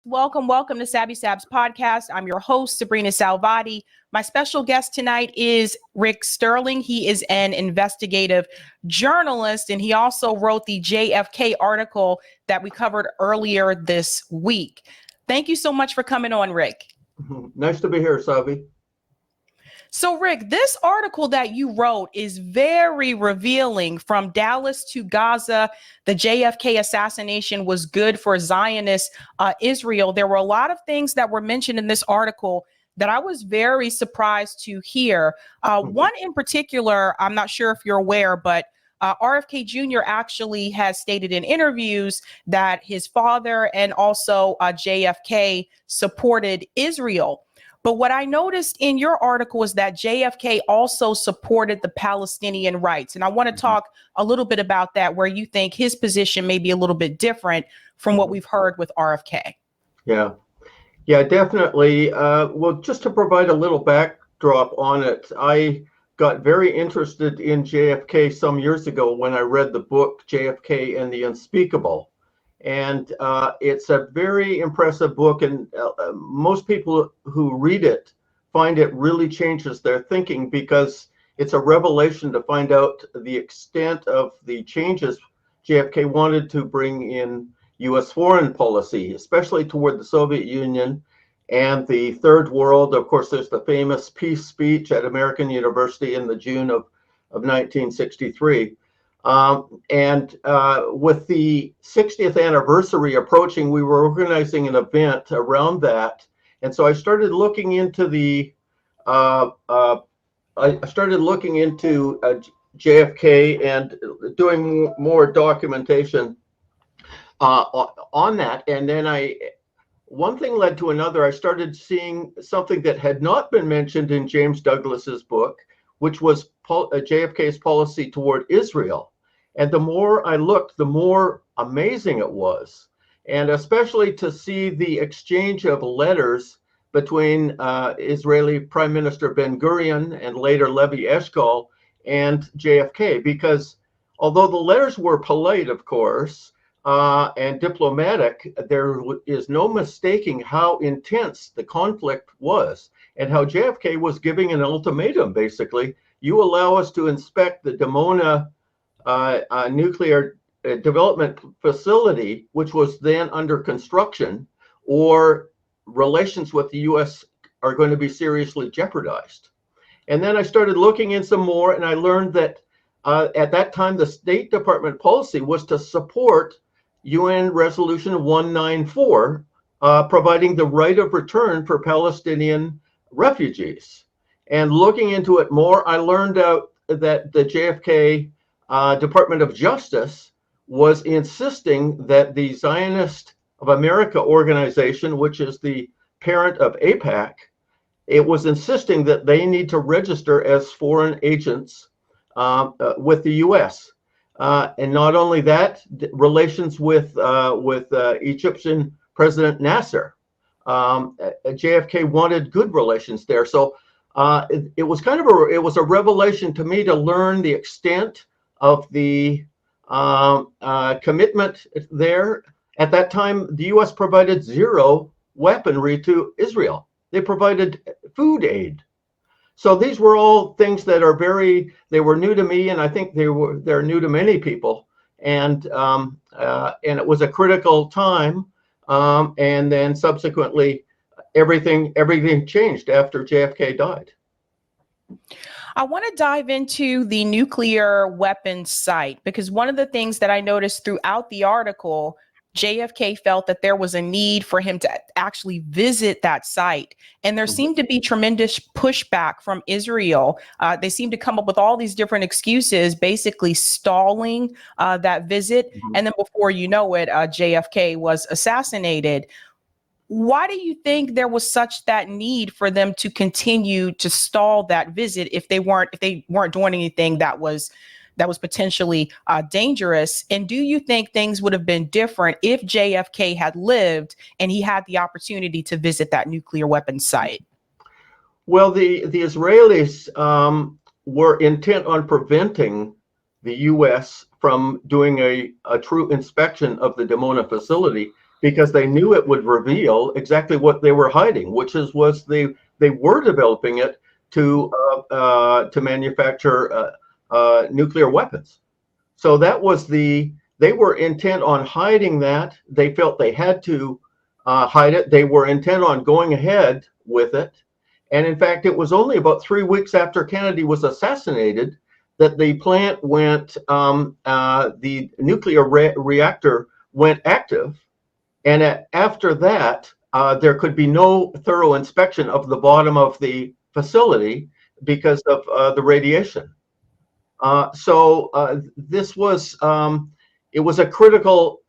Welcome to Sabby Sabs podcast. I'm your host, sabrinasalvati. My special guest tonight is Rick Sterling. He is an investigative journalist, and he also wrote the JFK article that we covered earlier this week. Thank you so much for coming on, Rick. Nice to be here, Sabby. So, Rick, this article that you wrote is very revealing. From Dallas to Gaza, the JFK assassination was good for Zionist Israel. There were a lot of things that were mentioned in this article that I was very surprised to hear. One in particular, I'm not sure if you're aware, but RFK Jr. actually has stated in interviews that his father and also JFK supported Israel. But what I noticed in your article is that JFK also supported the Palestinian rights. And I want to talk a little bit about that, where you think his position may be a little bit different from what we've heard with RFK. Yeah, definitely. Well, just to provide a little backdrop on it, I got very interested in JFK some years ago when I read the book JFK and the Unspeakable. And it's a very impressive book, and most people who read it find it really changes their thinking, because it's a revelation to find out the extent of the changes JFK wanted to bring in U.S. foreign policy, especially toward the Soviet Union and the Third World. Of course, there's the famous peace speech at American University in the June of 1963. With the 60th anniversary approaching, we were organizing an event around that, and so I started looking into JFK and doing more documentation on that. And then one thing led to another. I started seeing something that had not been mentioned in James Douglas's book, which was JFK's policy toward Israel. And the more I looked, the more amazing it was. And especially to see the exchange of letters between Israeli Prime Minister Ben-Gurion and later Levi Eshkol and JFK, because although the letters were polite, of course, and diplomatic, there is no mistaking how intense the conflict was, and how JFK was giving an ultimatum, basically. You allow us to inspect the Dimona nuclear development facility, which was then under construction, or relations with the U.S. are going to be seriously jeopardized. And then I started looking in some more, and I learned that at that time, the State Department policy was to support UN Resolution 194, providing the right of return for Palestinian refugees. And looking into it more, I learned out that the JFK Department of Justice was insisting that the Zionist of America organization, which is the parent of APAC, it was insisting that they need to register as foreign agents with the U.S. And not only that, relations with Egyptian President Nasser. JFK wanted good relations there. So it was a revelation to me to learn the extent of the commitment there. At that time, the U.S. provided zero weaponry to Israel. They provided food aid. So these were all things that they were new to me, and I think they're new to many people. And it was a critical time. And then subsequently, everything changed after JFK died. I want to dive into the nuclear weapons site, because one of the things that I noticed throughout the article, JFK felt that there was a need for him to actually visit that site. And there seemed to be tremendous pushback from Israel. They seemed to come up with all these different excuses, basically stalling that visit. And then before you know it, JFK was assassinated. Why do you think there was such that need for them to continue to stall that visit if they weren't doing anything that was potentially dangerous? And do you think things would have been different if JFK had lived and he had the opportunity to visit that nuclear weapons site? Well, the Israelis were intent on preventing the U.S. from doing a true inspection of the Dimona facility, because they knew it would reveal exactly what they were hiding, which was they were developing it to manufacture nuclear weapons. So that was they were intent on hiding that. They felt they had to hide it. They were intent on going ahead with it. And in fact, it was only about 3 weeks after Kennedy was assassinated that the plant went, the nuclear reactor went active. And after that, there could be no thorough inspection of the bottom of the facility because of the radiation. So this was it was a critical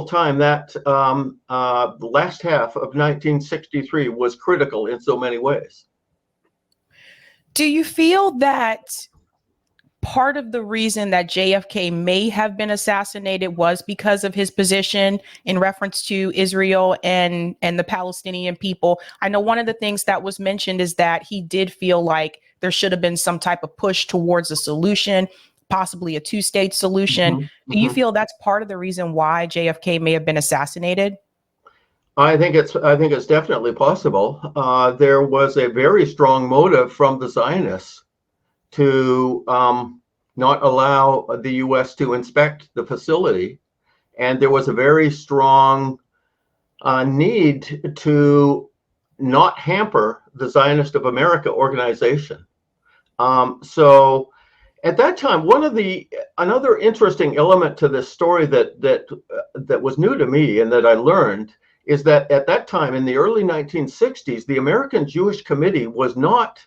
time. That the last half of 1963 was critical in so many ways. Do you feel that part of the reason that JFK may have been assassinated was because of his position in reference to Israel and the Palestinian people? I know one of the things that was mentioned is that he did feel like there should have been some type of push towards a solution, possibly a two-state solution. Mm-hmm. Do you feel that's part of the reason why JFK may have been assassinated? I think it's definitely possible. There was a very strong motive from the Zionists to not allow the U.S. to inspect the facility. And there was a very strong need to not hamper the Zionist of America organization. So at that time, another interesting element to this story that was new to me and that I learned is that at that time in the early 1960s, the American Jewish Committee was not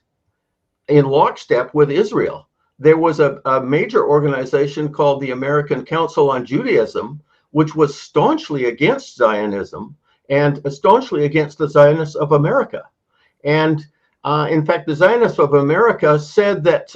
in lockstep with Israel. There was a major organization called the American Council on Judaism, which was staunchly against Zionism and staunchly against the Zionists of America. And in fact, the Zionists of America said that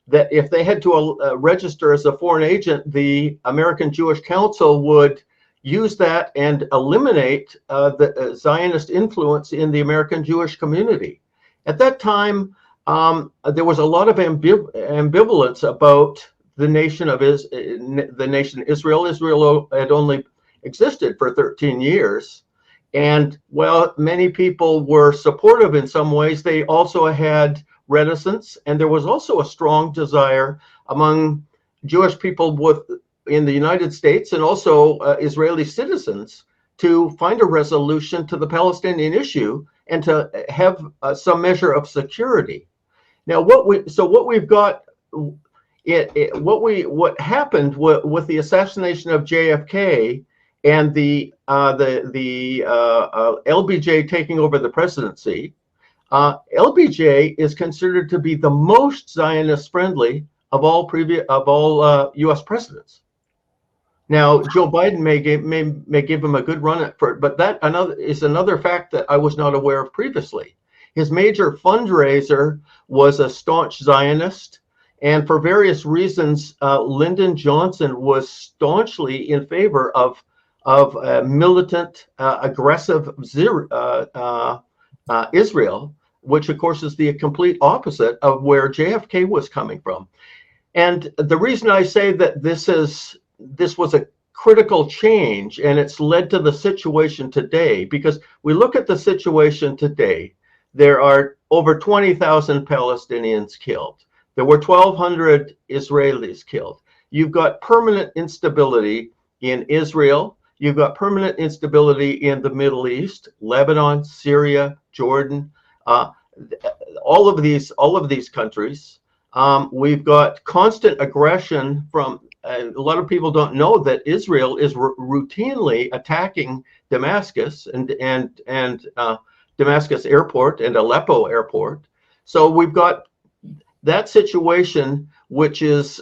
that if they had to register as a foreign agent, the American Jewish Council would use that and eliminate the Zionist influence in the American Jewish community. At that time, there was a lot of ambivalence about the nation Israel. Israel had only existed for 13 years. And while many people were supportive in some ways, they also had reticence. And there was also a strong desire among Jewish people in the United States and also Israeli citizens to find a resolution to the Palestinian issue and to have some measure of security. Now, what happened with the assassination of JFK and the LBJ taking over the presidency, LBJ is considered to be the most Zionist friendly of all U.S. presidents. Now, Joe Biden may give him a good run at it, but that is another fact that I was not aware of previously. His major fundraiser was a staunch Zionist, and for various reasons, Lyndon Johnson was staunchly in favor of militant, aggressive Israel, which of course is the complete opposite of where JFK was coming from. And the reason I say that this was a critical change and it's led to the situation today, because we look at the situation today, there are over 20,000 Palestinians killed. There were 1,200 Israelis killed. You've got permanent instability in Israel. You've got permanent instability in the Middle East, Lebanon, Syria, Jordan, all of these countries. We've got constant aggression from. A lot of people don't know that Israel is routinely attacking Damascus and Damascus airport and Aleppo airport. So we've got that situation, which is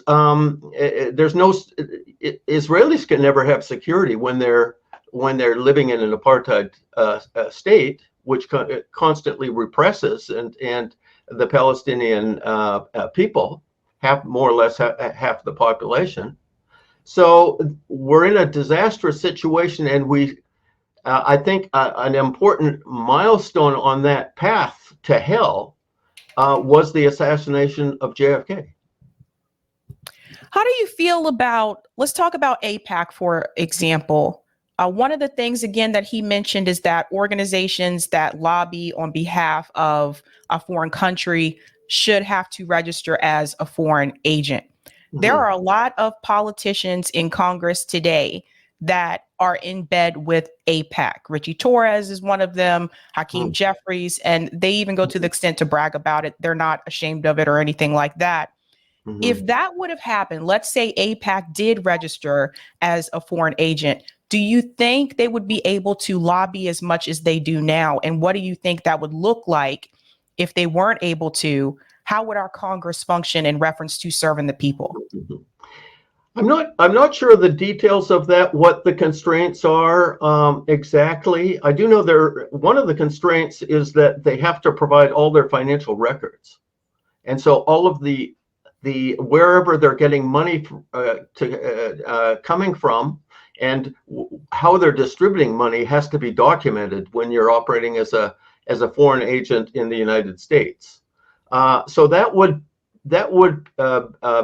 Israelis can never have security when they're living in an apartheid state, which constantly represses and the Palestinian people, more or less half the population. So we're in a disastrous situation, and I think an important milestone on that path to hell was the assassination of JFK. How do you feel about, let's talk about APAC, for example. One of the things, again, that he mentioned is that organizations that lobby on behalf of a foreign country should have to register as a foreign agent. There are a lot of politicians in Congress today that are in bed with APAC. Richie Torres is one of them, Hakeem Jeffries, and they even go to the extent to brag about it. They're not ashamed of it or anything like that. If that would have happened, let's say APAC did register as a foreign agent, do you think they would be able to lobby as much as they do now? And what do you think that would look like if they weren't able to? How would our Congress function in reference to serving the people? I'm not sure of the details of that, what the constraints are exactly. I do know one of the constraints is that they have to provide all their financial records. And so all of the wherever they're getting money coming from and how they're distributing money has to be documented when you're operating as a foreign agent in the United States. So that would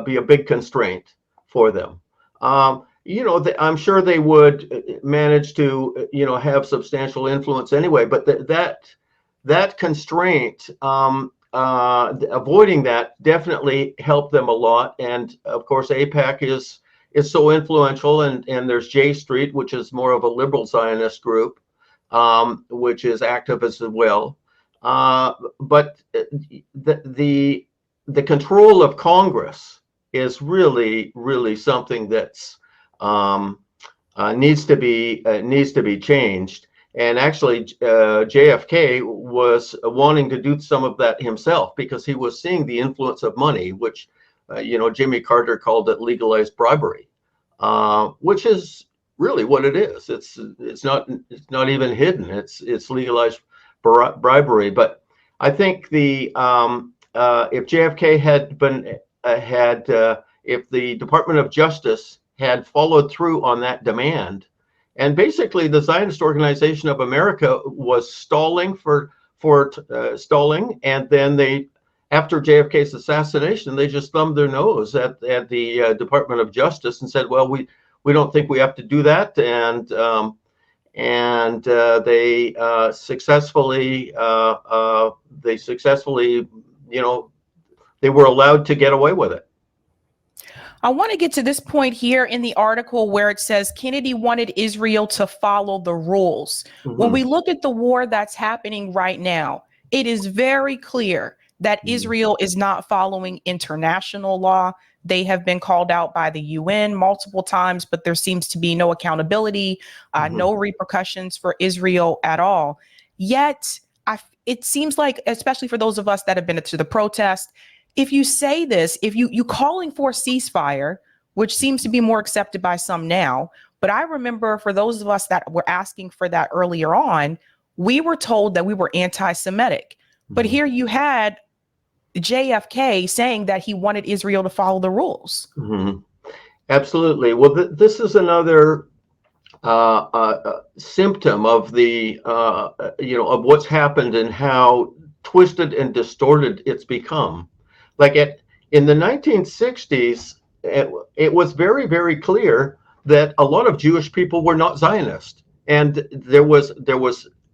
be a big constraint for them. I'm sure they would manage to, have substantial influence anyway, but that constraint, avoiding that definitely helped them a lot. And of course, APAC is so influential, and there's J Street, which is more of a liberal Zionist group, which is active as well. But the control of Congress is really, really something that's needs to be changed. And actually, JFK was wanting to do some of that himself because he was seeing the influence of money, which Jimmy Carter called it legalized bribery, which is really what it is. It's not even hidden. It's legalized bribery. But I think if JFK had been if the Department of Justice had followed through on that demand, and basically the Zionist Organization of America was stalling stalling, and then after JFK's assassination, they just thumbed their nose at the Department of Justice and said, well, we don't think we have to do that, and they successfully they were allowed to get away with it. I want to get to this point here in the article where it says Kennedy wanted Israel to follow the rules. When we look at the war that's happening right now, it is very clear that Israel is not following international law. They have been called out by the UN multiple times, but there seems to be no accountability, no repercussions for Israel at all. Yet, it seems like, especially for those of us that have been to the protest, if you say this, if you calling for a ceasefire, which seems to be more accepted by some now, but I remember for those of us that were asking for that earlier on, we were told that we were anti-Semitic. But here you had JFK saying that he wanted Israel to follow the rules. Absolutely. Well, this is another symptom of the of what's happened and how twisted and distorted it's become. Like in the 1960s, it was very, very clear that a lot of Jewish people were not Zionist, and there was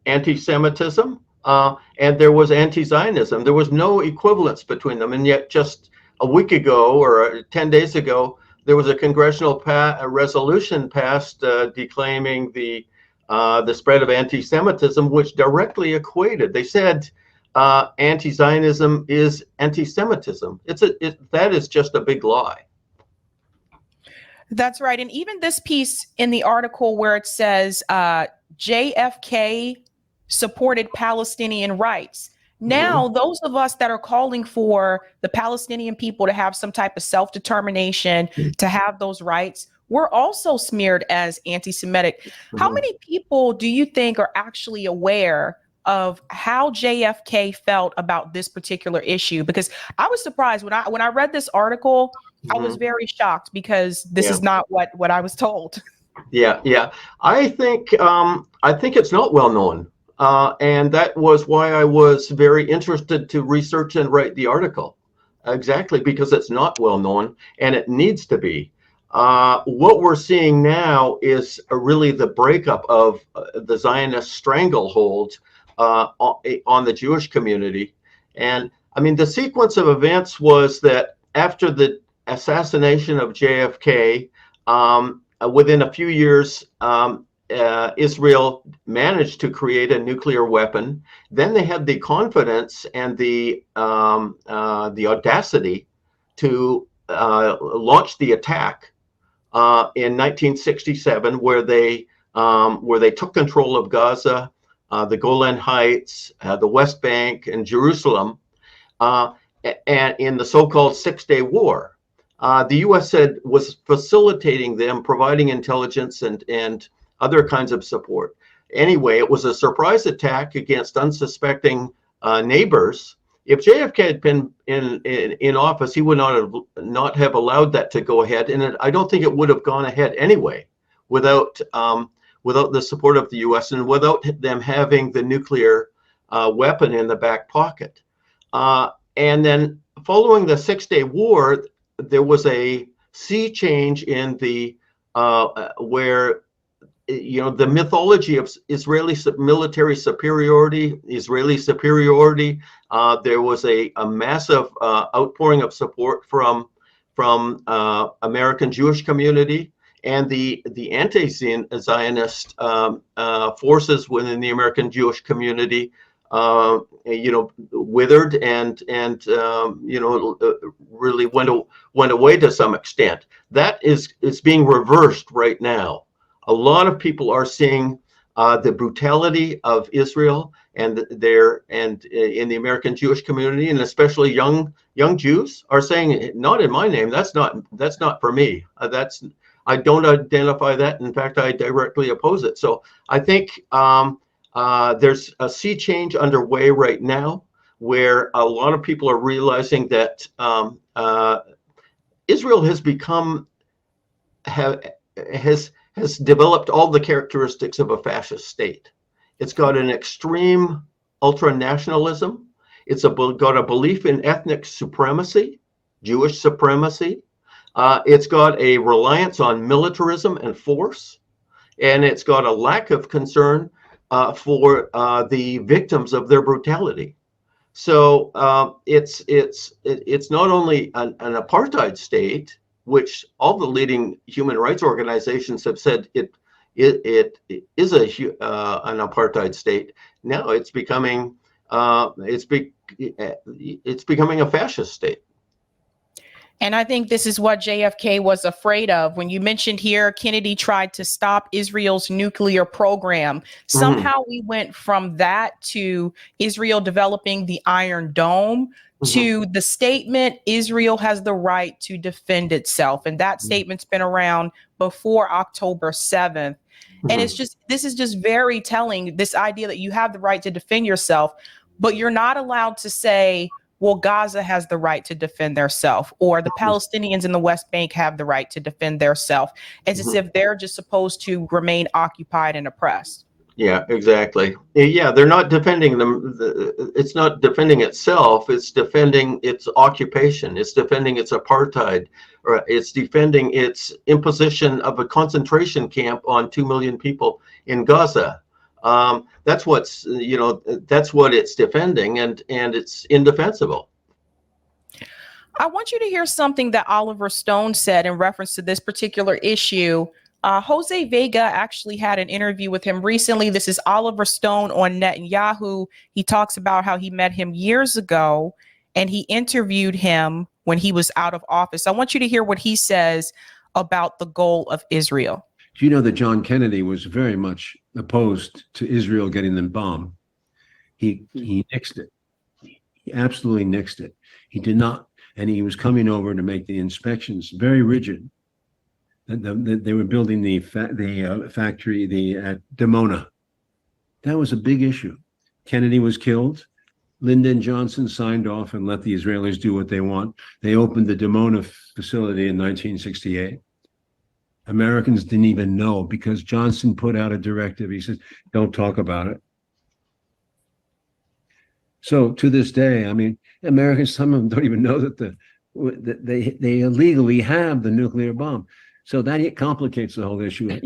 anti-Semitism and there was anti-Zionism. There was no equivalence between them, and yet just a week ago or 10 days ago, there was a congressional resolution passed declaiming the spread of anti-Semitism, which directly equated. They said anti-Zionism is anti-Semitism. That is just a big lie. That's right. And even this piece in the article where it says JFK supported Palestinian rights. Now, those of us that are calling for the Palestinian people to have some type of self-determination, to have those rights, we're also smeared as anti-Semitic. How many people do you think are actually aware of how JFK felt about this particular issue? Because I was surprised when I read this article, I was very shocked because this is not what I was told. Yeah. I think it's not well known. And that was why I was very interested to research and write the article. Exactly, because it's not well known and it needs to be. What we're seeing now is really the breakup of the Zionist stranglehold on the Jewish community. And I mean, the sequence of events was that after the assassination of JFK, within a few years, Israel managed to create a nuclear weapon. Then they had the confidence and the audacity to launch the attack in 1967, where they took control of Gaza, the Golan Heights, the West Bank, and Jerusalem, and in the so-called Six-Day War. The U.S. was facilitating them, providing intelligence and other kinds of support. Anyway, it was a surprise attack against unsuspecting neighbors. If JFK had been in office, he would not have allowed that to go ahead, and I don't think it would have gone ahead anyway without the support of the U.S. and without them having the nuclear weapon in the back pocket. And then following the Six-Day War, there was a sea change in the where the mythology of Israeli military superiority, there was a massive outpouring of support from American Jewish community, and the anti-Zionist forces within the American Jewish community, withered and really went away to some extent. That is being reversed right now. A lot of people are seeing the brutality of Israel and in the American Jewish community, and especially young Jews are saying, "Not in my name. That's not for me. I don't identify that. In fact, I directly oppose it." So I think there's a sea change underway right now, where a lot of people are realizing that Israel has developed all the characteristics of a fascist state. It's got an extreme ultra-nationalism. It's got a belief in ethnic supremacy, Jewish supremacy. It's got a reliance on militarism and force, and it's got a lack of concern for the victims of their brutality. So it's not only an apartheid state, which all the leading human rights organizations have said it is an apartheid state. Now it's becoming a fascist state. And I think this is what JFK was afraid of. When you mentioned here, Kennedy tried to stop Israel's nuclear program. Somehow we went from that to Israel developing the Iron Dome to the statement, Israel has the right to defend itself. And that statement's been around before October 7th. And this is just very telling, this idea that you have the right to defend yourself, but you're not allowed to say, well, Gaza has the right to defend theirself, or the Palestinians in the West Bank have the right to defend theirself. It's as if they're just supposed to remain occupied and oppressed. Yeah, exactly. Yeah, they're not defending them. It's not defending itself. It's defending its occupation. It's defending its apartheid, or it's defending its imposition of a concentration camp on 2 million people in Gaza. That's what it's defending, and it's indefensible. I want you to hear something that Oliver Stone said in reference to this particular issue. Jose Vega actually had an interview with him recently. This is Oliver Stone on Netanyahu. He talks about how he met him years ago and he interviewed him when he was out of office. I want you to hear what he says about the goal of Israel. Do you know that John Kennedy was very much opposed to Israel getting the bomb? He nixed it. He absolutely nixed it. He did not, and he was coming over to make the inspections very rigid. They were building the factory at Dimona. That was a big issue. Kennedy was killed. Lyndon Johnson signed off and let the Israelis do what they want. They opened the Dimona facility in 1968. Americans didn't even know because Johnson put out a directive. He said, don't talk about it. So to this day, I mean, Americans, some of them don't even know that they illegally have the nuclear bomb. So that it complicates the whole issue.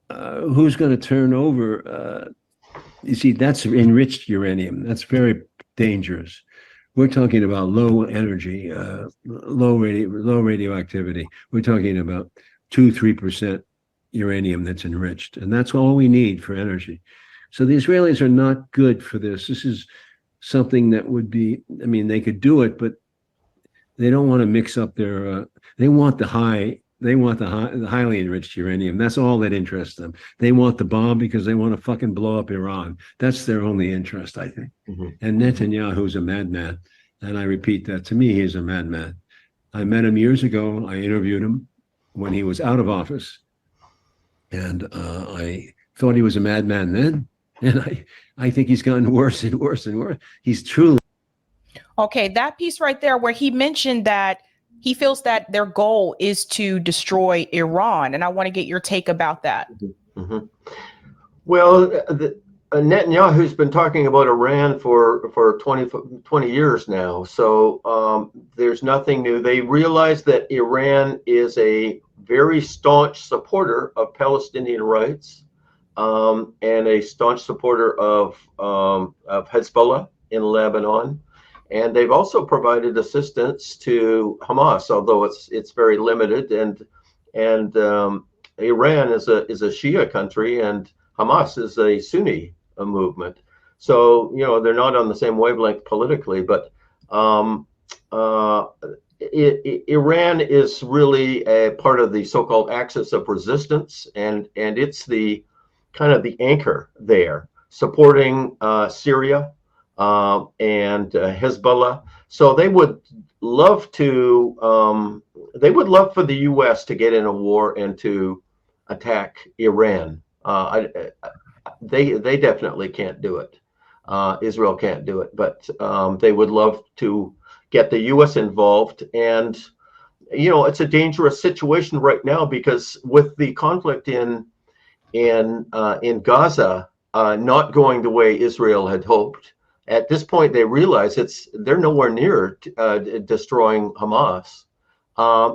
Who's going to turn over? You see, that's enriched uranium. That's very dangerous. We're talking about low energy, low radioactivity. We're talking about 2-3% uranium that's enriched, and that's all we need for energy. So the Israelis are not good for this. This is something that would be, I mean, they could do it, but they don't want to mix up their, they want the highly enriched uranium. That's all that interests them. They want the bomb because they want to fucking blow up Iran. That's their only interest, I think. Mm-hmm. And Netanyahu's a madman. And I repeat that, to me, he's a madman. I met him years ago. I interviewed him when he was out of office. And I thought he was a madman then. And I think he's gotten worse and worse and worse. He's truly. Okay, that piece right there where he mentioned that he feels that their goal is to destroy Iran. And I want to get your take about that. Mm-hmm. Well, Netanyahu's been talking about Iran for 20 years now. So there's nothing new. They realize that Iran is a very staunch supporter of Palestinian rights and a staunch supporter of Hezbollah in Lebanon. And they've also provided assistance to Hamas, although it's very limited. And Iran is a Shia country, and Hamas is a Sunni movement. So they're not on the same wavelength politically. But Iran is really a part of the so-called axis of resistance, and it's the kind of the anchor there, supporting Syria. And Hezbollah. So they would love to. They would love for the U.S. to get in a war and to attack Iran. They definitely can't do it. Israel can't do it, but they would love to get the U.S. involved. And it's a dangerous situation right now because with the conflict in Gaza not going the way Israel had hoped. At this point, they realize they're nowhere near destroying Hamas,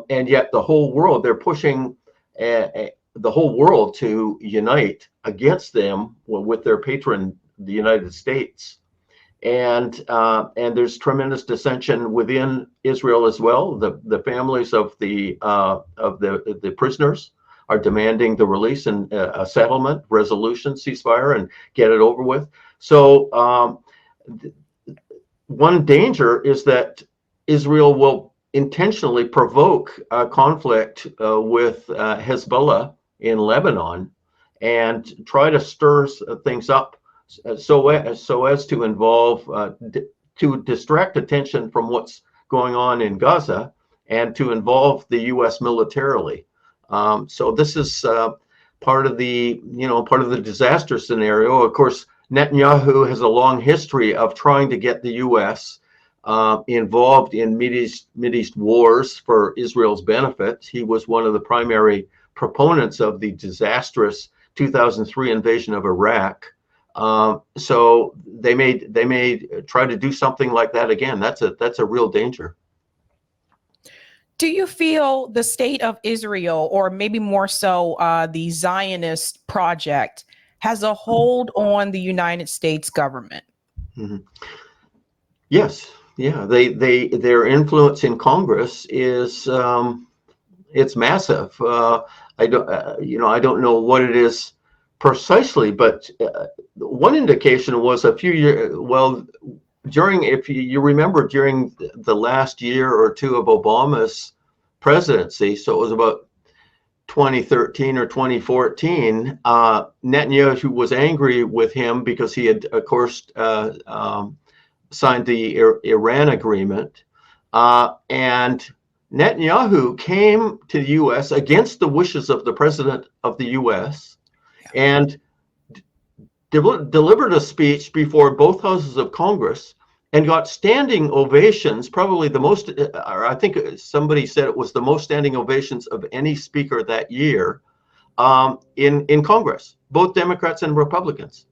and yet the whole world, they're pushing the whole world to unite against them with their patron, the United States, and there's tremendous dissension within Israel as well. The families of the prisoners are demanding the release and a settlement, resolution, ceasefire, and get it over with. So. One danger is that Israel will intentionally provoke a conflict with Hezbollah in Lebanon and try to stir things up so as to involve, to distract attention from what's going on in Gaza and to involve the U.S. militarily. So this is part of the disaster scenario. Of course, Netanyahu has a long history of trying to get the U.S. Involved in Mideast wars for Israel's benefit. He was one of the primary proponents of the disastrous 2003 invasion of Iraq. So they may try to do something like that again. That's a real danger. Do you feel the state of Israel, or maybe more so the Zionist project, has a hold on the United States government? Mm-hmm. Yes, yeah. Their influence in Congress is it's massive. I don't know what it is precisely, but one indication was a few years. Well, if you remember, during the last year or two of Obama's presidency, so it was about 2013 or 2014, Netanyahu was angry with him because he had, of course, signed the Iran agreement. And Netanyahu came to the U.S. against the wishes of the president of the U.S. and delivered a speech before both houses of Congress and got standing ovations, probably the most, or I think somebody said it was the most standing ovations of any speaker that year in Congress, both Democrats and Republicans.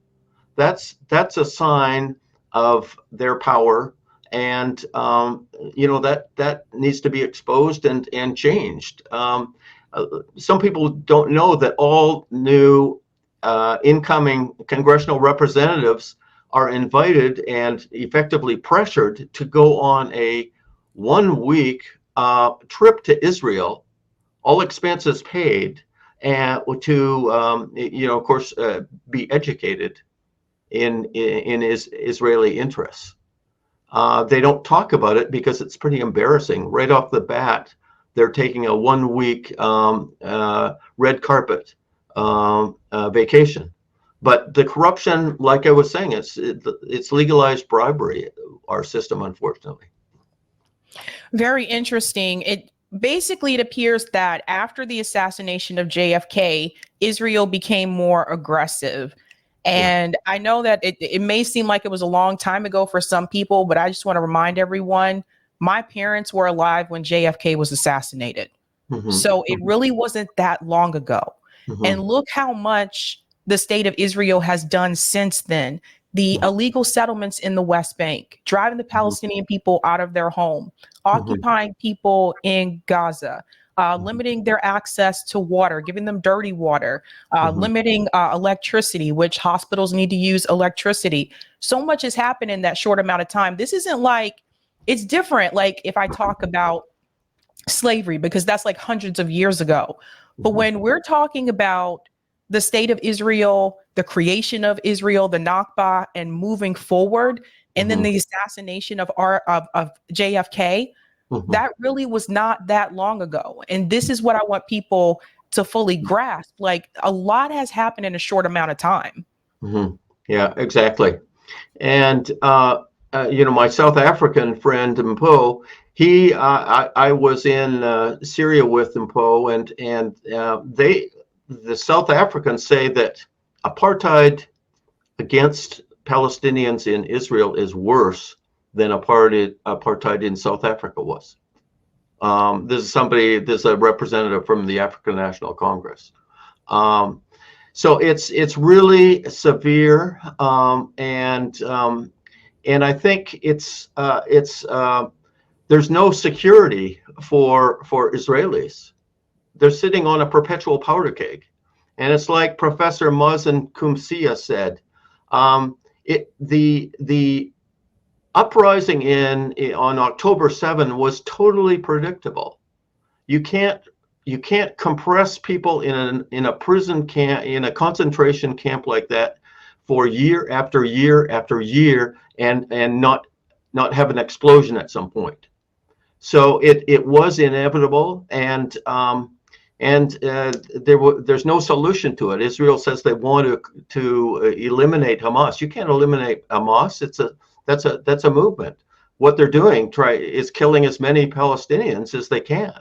That's a sign of their power And that needs to be exposed and changed. Some people don't know that all new incoming congressional representatives are invited and effectively pressured to go on a 1 week trip to Israel, all expenses paid, and to of course be educated in Israeli interests. They don't talk about it because it's pretty embarrassing. Right off the bat, they're taking a 1 week red carpet vacation. But the corruption, like I was saying, it's legalized bribery, our system, unfortunately. Very interesting. It appears that after the assassination of JFK, Israel became more aggressive. And I know that it may seem like it was a long time ago for some people, but I just want to remind everyone, my parents were alive when JFK was assassinated. So it really wasn't that long ago. And look how much the state of Israel has done since then. The illegal settlements in the West Bank, driving the Palestinian people out of their home, occupying people in Gaza, limiting their access to water, giving them dirty water, limiting electricity, which hospitals need to use electricity. So much has happened in that short amount of time. This isn't like, it's different. Like if I talk about slavery, because that's like hundreds of years ago. But when we're talking about the state of Israel, the creation of Israel, the Nakba, and moving forward, and then the assassination of JFK, that really was not that long ago. And this is what I want people to fully grasp. Like a lot has happened in a short amount of time. Yeah, exactly. And my South African friend Mpo, I was in Syria with Mpo, and the South Africans say that apartheid against Palestinians in Israel is worse than apartheid in South Africa was. There's a representative from the African National Congress. So it's really severe, and I think there's no security for Israelis. They're sitting on a perpetual powder keg, and it's like Professor Mazen Kumsia said. The uprising on October 7 was totally predictable. You can't compress people in a prison camp, in a concentration camp like that for year after year after year, and not have an explosion at some point. So it was inevitable, and there's no solution to it. Israel says they want to eliminate Hamas. You can't eliminate Hamas. That's a movement. What they're doing is killing as many Palestinians as they can.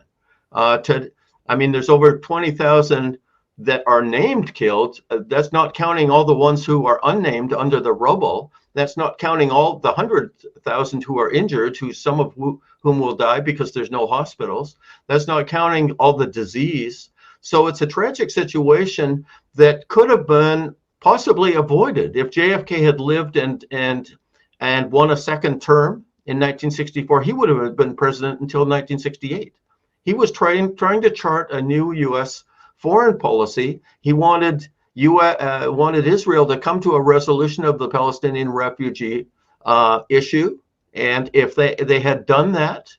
There's over 20,000 that are named killed. That's not counting all the ones who are unnamed under the rubble. That's not counting all the 100,000 who are injured, some of whom will die because there's no hospitals. That's not counting all the disease. So it's a tragic situation that could have been possibly avoided if JFK had lived and won a second term in 1964. He would have been president until 1968. He was trying to chart a new U.S. foreign policy. He wanted Israel to come to a resolution of the Palestinian refugee issue. And if they had done that,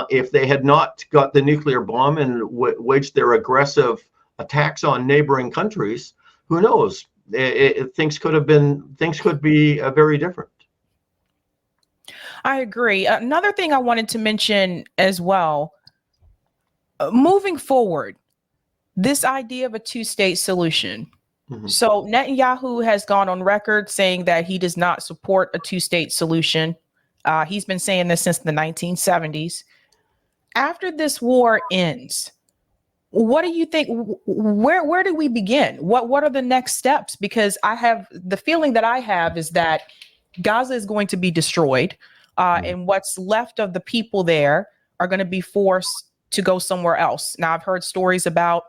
if they had not got the nuclear bomb and waged their aggressive attacks on neighboring countries, who knows? Things could be very different. I agree. Another thing I wanted to mention as well, moving forward, this idea of a two-state solution. So Netanyahu has gone on record saying that he does not support a two-state solution. He's been saying this since the 1970s. After this war ends, what do you think? Where do we begin? What are the next steps? Because I have the feeling that I have is that Gaza is going to be destroyed, and what's left of the people there are going to be forced to go somewhere else. Now, I've heard stories about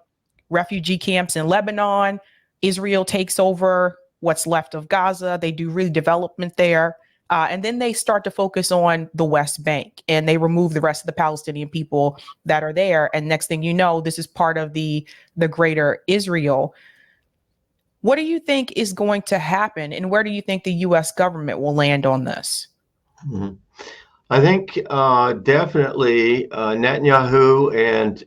refugee camps in Lebanon. Israel takes over what's left of Gaza. They do redevelopment there. And then they start to focus on the West Bank and they remove the rest of the Palestinian people that are there. And next thing you know, this is part of the greater Israel. What do you think is going to happen? And where do you think the U.S. government will land on this? Mhm. I think definitely Netanyahu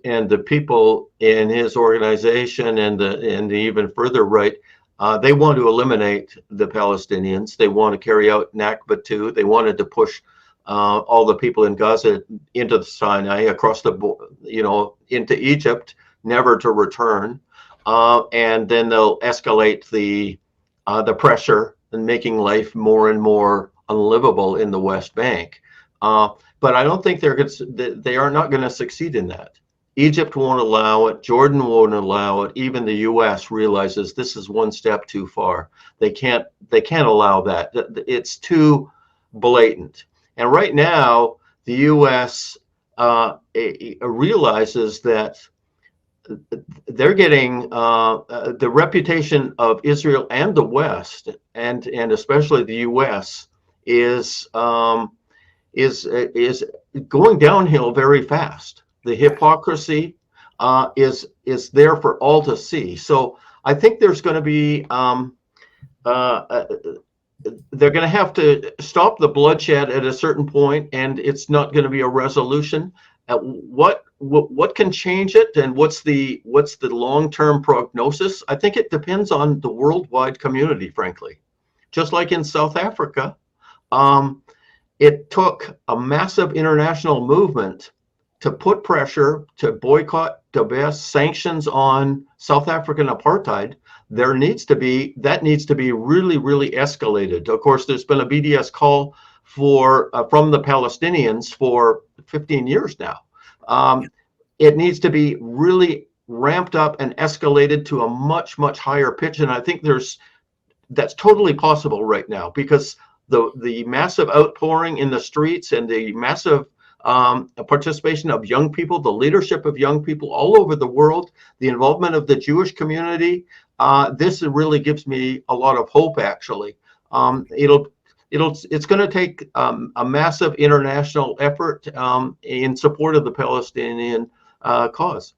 and the people in his organization and the even further right, they want to eliminate the Palestinians. They want to carry out Nakba 2. They wanted to push all the people in Gaza into the Sinai, across the into Egypt, never to return. And then they'll escalate the pressure and making life more and more unlivable in the West Bank. But I don't think they are not going to succeed in that. Egypt won't allow it. Jordan won't allow it. Even the U.S. realizes this is one step too far. They can't allow that. It's too blatant. And right now, the U.S. Realizes that they're getting the reputation of Israel and the West, and especially the U.S. is going downhill very fast. The hypocrisy is there for all to see. So I think there's going to be they're going to have to stop the bloodshed at a certain point, and it's not going to be a resolution. What can change it, and what's the long-term prognosis? I think it depends on the worldwide community, frankly. Just like in South Africa, it took a massive international movement to put pressure to boycott, to pass sanctions on South African apartheid. That needs to be really, really escalated. Of course, there's been a BDS call from the Palestinians for 15 years now. It needs to be really ramped up and escalated to a much, much higher pitch. And I think that's totally possible right now, because the massive outpouring in the streets and the massive participation of young people, the leadership of young people all over the world, the involvement of the Jewish community, this really gives me a lot of hope, actually. It's going to take a massive international effort in support of the Palestinian cause.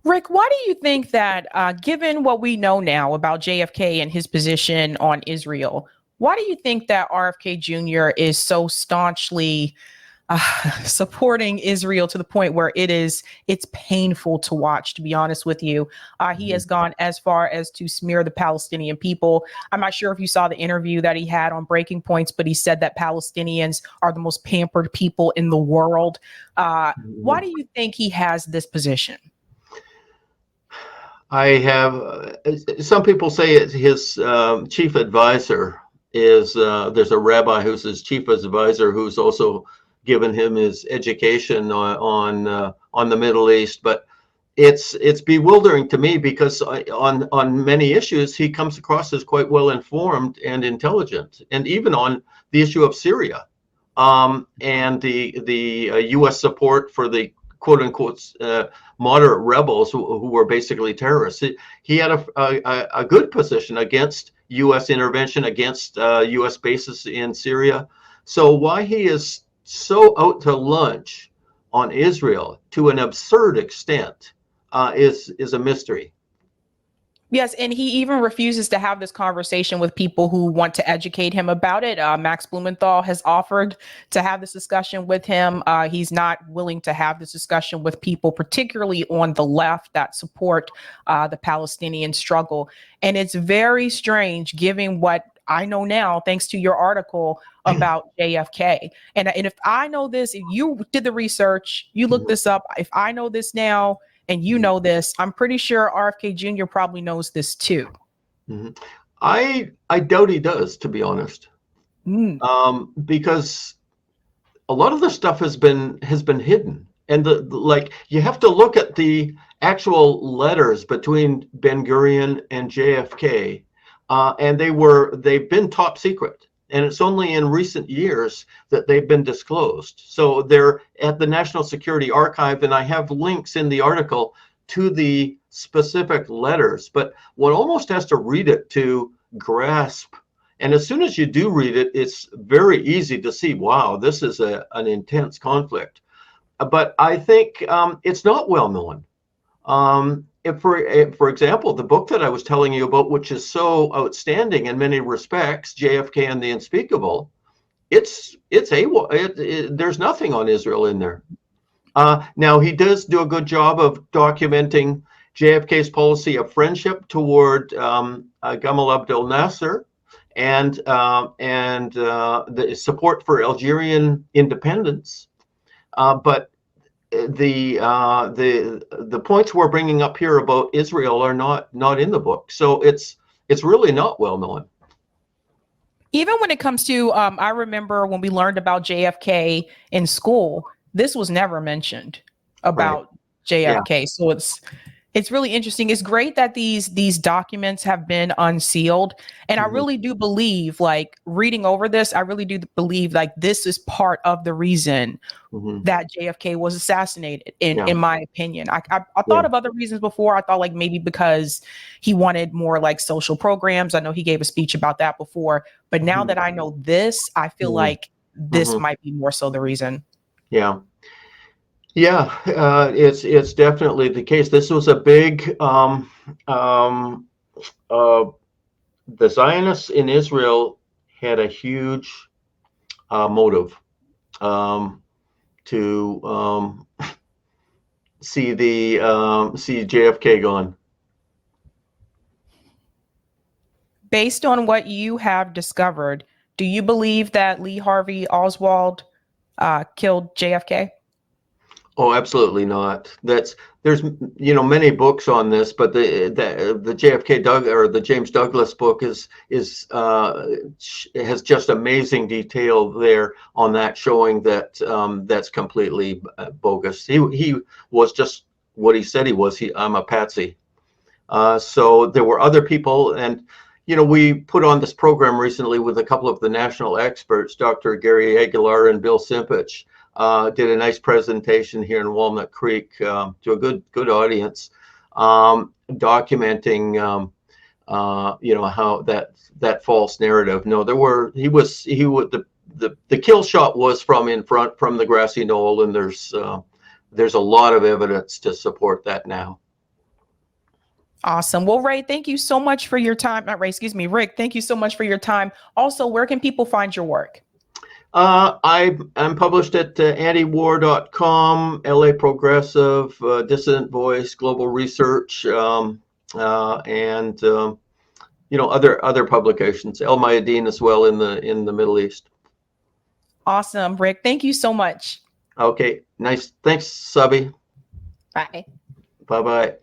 Rick, why do you think that, given what we know now about JFK and his position on Israel, why do you think that RFK Jr. is so staunchly supporting Israel to the point where it's painful to watch, to be honest with you? He has gone as far as to smear the Palestinian people. I'm not sure if you saw the interview that he had on Breaking Points, but he said that Palestinians are the most pampered people in the world. Why do you think he has this position? I have some people say it's his chief advisor is there's a rabbi who's his chief advisor who's also given him his education on the Middle East. But it's bewildering to me, because on many issues he comes across as quite well informed and intelligent, and even on the issue of Syria and the U.S. support for the quote unquote moderate rebels who were basically terrorists. He had a good position against U.S. intervention, against U.S. bases in Syria. So why he is so out to lunch on Israel to an absurd extent is a mystery. Yes, and he even refuses to have this conversation with people who want to educate him about it. Max Blumenthal has offered to have this discussion with him. He's not willing to have this discussion with people, particularly on the left, that support the Palestinian struggle. And it's very strange, given what I know now, thanks to your article about JFK. And if I know this, if you did the research, you looked this up, if I know this now, and you know this, I'm pretty sure RFK Jr. probably knows this too. Mm-hmm. I doubt he does, to be honest, because a lot of the stuff has been hidden, and like you have to look at the actual letters between Ben-Gurion and JFK, and they've been top secret. And it's only in recent years that they've been disclosed. So they're at the National Security Archive, and I have links in the article to the specific letters. But one almost has to read it to grasp And as soon as you do read it, it's very easy to see, wow, this is an intense conflict. But I think it's not well known. For example, the book that I was telling you about, which is so outstanding in many respects, JFK and the Unspeakable, there's nothing on Israel in there. Now, he does do a good job of documenting JFK's policy of friendship toward Gamal Abdel Nasser and the support for Algerian independence. But the points we're bringing up here about Israel are not in the book, so it's really not well known. Even when it comes to, I remember when we learned about JFK in school, this was never mentioned about JFK. Yeah. So it's really interesting. It's great that these documents have been unsealed. And I really do believe, like, reading over this, I really do believe like this is part of the reason that JFK was assassinated, in my opinion. I thought of other reasons before. I thought like maybe because he wanted more like social programs. I know he gave a speech about that before, but now that I know this, I feel like this might be more so the reason. Yeah. Yeah, it's definitely the case. This was a big, the Zionists in Israel had a huge motive to see JFK gone. Based on what you have discovered, do you believe that Lee Harvey Oswald killed JFK? Oh, absolutely not. There's many books on this, but the JFK or the James Douglas book has just amazing detail there on that, showing that that's completely bogus. He was just what he said he was. I'm a patsy. So there were other people, and we put on this program recently with a couple of the national experts, Dr. Gary Aguilar and Bill Simpich. Did a nice presentation here in Walnut Creek to a good audience, documenting how that false narrative. No, the kill shot was from in front, from the grassy knoll, and there's a lot of evidence to support that now. Awesome. Well, Ray, thank you so much for your time. Not Ray, excuse me, Rick. Thank you so much for your time. Also, where can people find your work? I'm published at antiwar.com, LA Progressive, Dissident Voice, Global Research, and other publications. El Mayadeen as well in the Middle East. Awesome, Rick. Thank you so much. Okay, nice. Thanks, Sabby. Bye. Bye-bye.